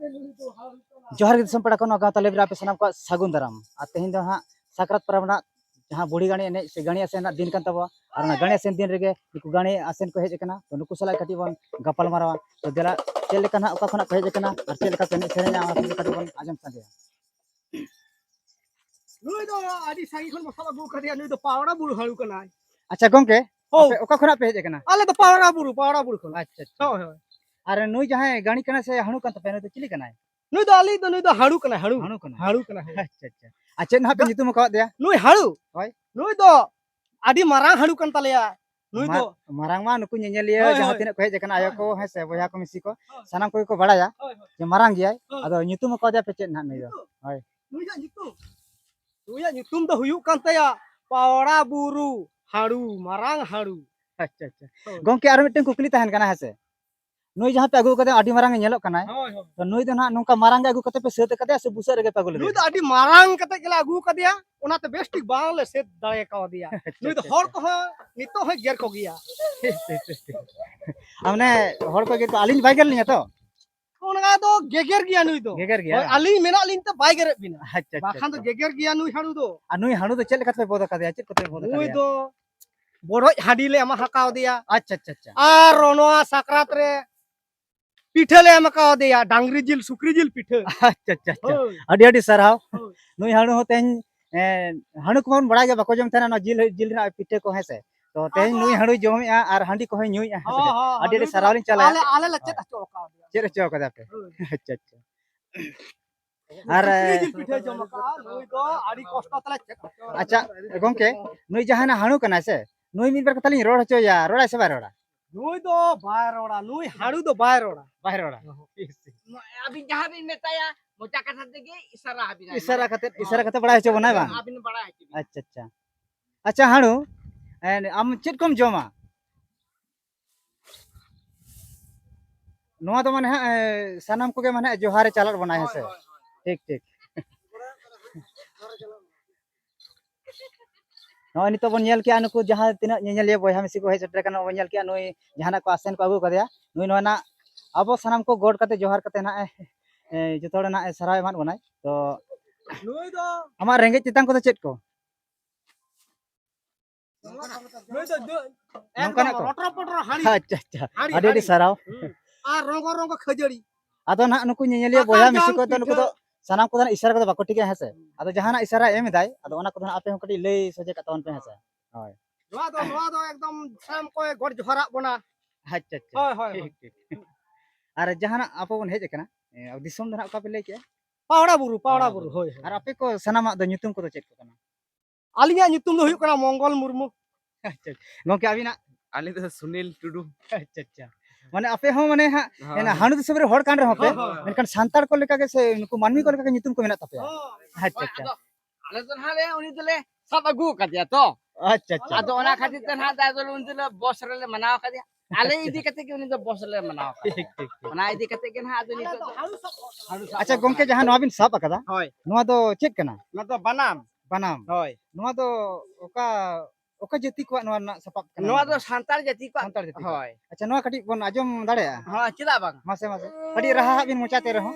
जोहार के दिसम पड़ा को गाँव लेबरा पे सनाम को सागुन दाराम आ तेहिं दो हाँ साकरात परबना जहाँ बुढ़ी गाड़ी एने से गाड़ी आसेन दिन कान तबो और ना गाड़ी आसेन दिन रेगे नुकु गाड़ी आसेन को हेज कना तो नुकु सला कटी बन गपाल मारवा तो देला चेल लेका ना ओका खना को हेज कना और चेल लेका पेने सेरेना और कटी बन आजम संगे नुई दो आदि सांगी खन मसाला गु करिया नुई दो पावड़ा बुरु हालु कना अच्छा गंके हो आपे ओका खना पे हेज कना आले तो पावड़ा बुरु खन अच्छा हो हो अरे नुई जहाँ गाड़ी कना से हणु कान तपे तो चिली कना नुई दो आली दो नुई दो हालु कना हालु कना अच्छा अच्छा ना पे नितुम को दिया नुई हालु होय नुई दो आदि मारांग हालु कन तलेया नुई दो मारांग मा नुकु नेनेलिया जहाँ तिना को हेज कना आयो को है से बोया को मिसी को सनाम को बड़ाया जे मारांग गिया अदो नितुम को दिया पे चेत ना नुई दो होय नुई या नितुम दो हुयु कन तया पावड़ा बुरु हाड़ू मारांग हाड़ू अच्छा अच्छा गंके आरो मिटन कुकली तहन कना है से नुई जहाँ पे अगु कते आडी मारांग नेलो कना तो नुई दो ना नुका मारांग अगु कते पे सेत कते से बुसर गे पे अगु नुई दो आडी मारांग कते गेला अगु कदिया ओना तो बेस्टिक बांगले से दाए का दिया नुई दो हर को नितो है गेर को गिया हमने हर को गेर को आलिन बाई गेल तो ओनगा तो गेगर गिया नुई दो गेगर गिया आलिन मेना आलिन तो बाई गेर बिना अच्छा बाखान तो गेगर गिया नुई हाड़ू दो आ नुई हाड़ू तो चेल कते बोद कदिया चेल कते बोद कदिया नुई दो बड़ो हाडी ले अमा हकाव दिया अच्छा अच्छा आ रोनवा साकरात रे पिठे ले अमा का दिया डांगरी जिल सुकरी जिल पिठे अच्छा अच्छा अडी अडी सरहाव नुई हाड़ू हो तेन हाड़ू को बड़ा गे बको जम थना जिल जिल ना पिठे को है से तो तेन नुई हाड़ू जमे आर हांडी को है नुई अडी अडी सरहाव लिन चला आले लच्चे तचो का दिया चेर चो कदा पे अच्छा अच्छा आर पिठे जम का नुई दो आडी कष्ट तले चेक अच्छा गंके नुई जहाना हाड़ू कना से नुई मिन बार कतली रोड हचो या रोड़ा से बाय रोड़ा नुई दो बाय रोड़ा नुई हाड़ू दो बाय रोड़ा अभी जहां भी नेताया मोचा कथा देगे इशारा कते बड़ा हचो बनाय बा अभी बड़ा है अच्छा अच्छा अच्छा हाड़ू आम चेत कम जमा नोआ तो माने सनाम को के माने जोहारे चालर बनाय है से ठीक ठीक नोय नितो बन नेल के नुकु जहां तिना नेनेलिया बोया मिसी को हे सेटर कना बन नेल के नोय जहाना को आसेन को अगु कदिया नोय नोना अब सनाम को गोड कते जोहार कते ना जतोड़ ना सराय मान बनाय तो नुई दो आमा रेंगे चितांग को चेत को नुई दो नंकाना को रोटर पटर हाड़ी अच्छा अच्छा अडी अडी सराव आ रंग खजड़ी आदो ना नुकु नेनेलिया बोया मिसी को तो नुकु तो सनाम को इशारा को बाको ठीक है से आदो जहाना इशारा एम दाय आदो ओना को आपे हम कटी लई सोजे का तवन पे है से होय नोआ दो एकदम साम को गोड़ जोहरा बना अच्छा अच्छा होय ठीक ठीक अरे जहाना आपो बन हेज कना दिसम दना का पे ले के पावड़ा बुरु होय और आपे को सनामा दो nyutum को तो चेक को कना आलिया nyutum दो हुयु कना मंगल मुर्मू अच्छा गंके अबिना आले तो सुनील टुडू अच्छा अच्छा माने आपे हो माने हा हानु तो सबरे हड़ कान रे होपे मेनकान सांतार को लेका के से नुकु मानमी को लेका के nyutum को मेना तपे अच्छा अच्छा आले तो हाले उनी तले सब अगु कदिया तो अच्छा अच्छा आदो ओना खातिर त ना दादल उन तले बस रे मनाव कदिया आले इदी कते के उनी तो बस रे मनाव ठीक ठीक ओना इदी कते के ना आदो नितो अच्छा गंके जहां नवा बिन साप अकदा होय नवा दो चेक कना ना तो बनाम होय नवा दो ओका जति को नवा ना सपाप कना नवा दो सांतार जाति को सांतार जति होय अच्छा नवा कटी बन आजम दाड़े हां चिदा बांग मासे मासे कटी रहा बिन मोचाते रहो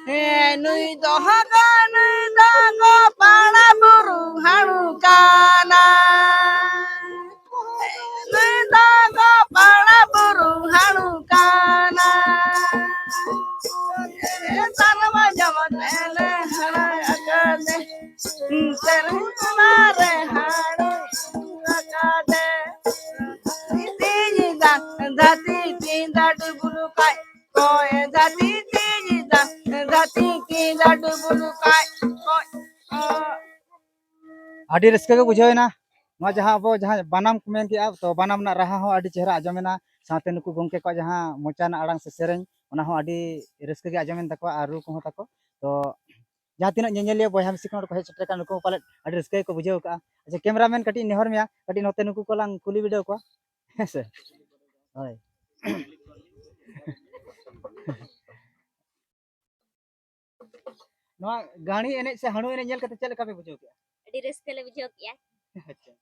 हे नुई दो हगा नुई दागो पाड़ा बुरु हाड़ू काना नुई दागो पाड़ा बुरु हाड़ू काना तनवा जमतेले हड़ा अकदे तेरे हाड़ू अकदे तीजी दा धती तींदा डुबुलु काय कोए धती तीजी दा धती की लाडू बुलु काय आडी रस्के के बुझावेना नवा जहां अब जहां बनाम को मेन किया तो बनाम ना रहा हो आडी चेहरा आजमेना साथे नुकु गंके को जहां मोचाना आड़ांग से सेरेन ओना हो आडी रस्के के आजमेन तको आरु को तको तो जहां तिना नेनेलिया बोया मिसी को हे सेटर का नुकु पाले आडी रस्के को बुझाव का अच्छा कैमरामैन कटी नेहर मिया कटी नोते नुकु को लांग कुली वीडियो को हेसे होय नवा गाणी एने से हणु एने नेल कते चले का पे बुझाव के अड़ी रस्के ले बुझो किया अच्छा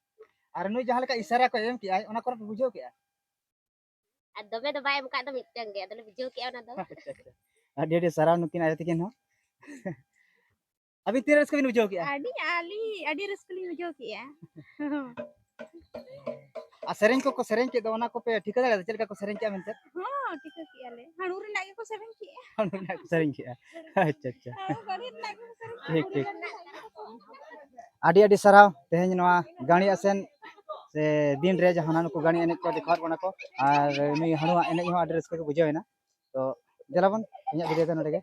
आर नु जहां लेका इशारा को एम किया ओना कर बुझाव के दोबे दो बाय मुका दो मिटंग गे अदले बुझो के ओना दो ᱟᱹᱰᱤ ᱟᱹᱰᱤ ᱥᱟᱨᱦᱟᱣ ᱱᱩᱠᱤᱱ ᱟᱭᱳ ᱛᱟᱹᱠᱤᱱ ᱦᱚᱸ ᱟᱹᱵᱤᱱ ᱛᱤᱱ ᱨᱟᱹᱥᱠᱟᱹ ᱵᱤᱱ ᱵᱩᱡᱷᱟᱹᱣ ᱠᱮᱜᱼᱟ आडी रस्कली बुझो के ᱟᱨ ᱥᱮᱨᱮᱧ ᱠᱚᱠᱚ ᱥᱮᱨᱮᱧ ᱠᱮᱫ ᱫᱚ ᱚᱱᱟ ᱠᱚᱯᱮ ᱴᱷᱤᱠᱟᱹ ᱫᱟᱲᱮᱭᱟᱫᱟ ᱪᱮᱫ ᱞᱮᱠᱟ ᱠᱚ ᱥᱮᱨᱮᱧ ᱠᱮᱜᱼᱟ ᱢᱮᱱᱛᱮ हां ठीक के आले हाणू रे को सेवन के ᱚᱱᱟ ᱠᱚ ᱥᱮᱨᱮᱧ ᱠᱮᱜᱼᱟ ᱟᱪᱪᱷᱟ ᱟᱪᱪᱷᱟ हाणू गाड़ी रे को सेवन ᱴᱷᱤᱠ ᱴᱷᱤक ᱟᱹᱰᱤ ᱟᱹᱰᱤ ᱥᱟᱨᱦᱟᱣ ᱛᱮᱦᱮᱧ ᱱᱚᱣᱟ ᱜᱟᱹᱲᱤ ᱟᱥᱮᱱ ᱥᱮ ᱫᱤᱱ ᱨᱮ ᱡᱟᱦᱟᱸ ᱱᱩᱠᱩ ᱜᱟᱹᱲᱤ ᱮᱱᱮᱡ ᱠᱚ ᱫᱮᱠᱷᱟᱣᱟᱫ ᱵᱚᱱᱟ ᱠᱚ ᱟᱨ ᱱᱩᱭ ᱦᱟᱹᱲᱩᱣᱟᱜ ᱮᱱᱮᱡ ᱦᱚᱸ ᱟᱹᱰᱤ ᱨᱟᱹᱥᱠᱟᱹ ᱜᱮ ᱵᱩᱡᱷᱟᱹᱣ ᱮᱱᱟ ᱛᱚ ᱫᱮᱞᱟᱵᱚᱱ ᱤᱧᱟᱹᱜ ᱵᱷᱤᱰᱤᱭᱳ ᱫᱚ ᱱᱚᱰᱮ ᱜᱮ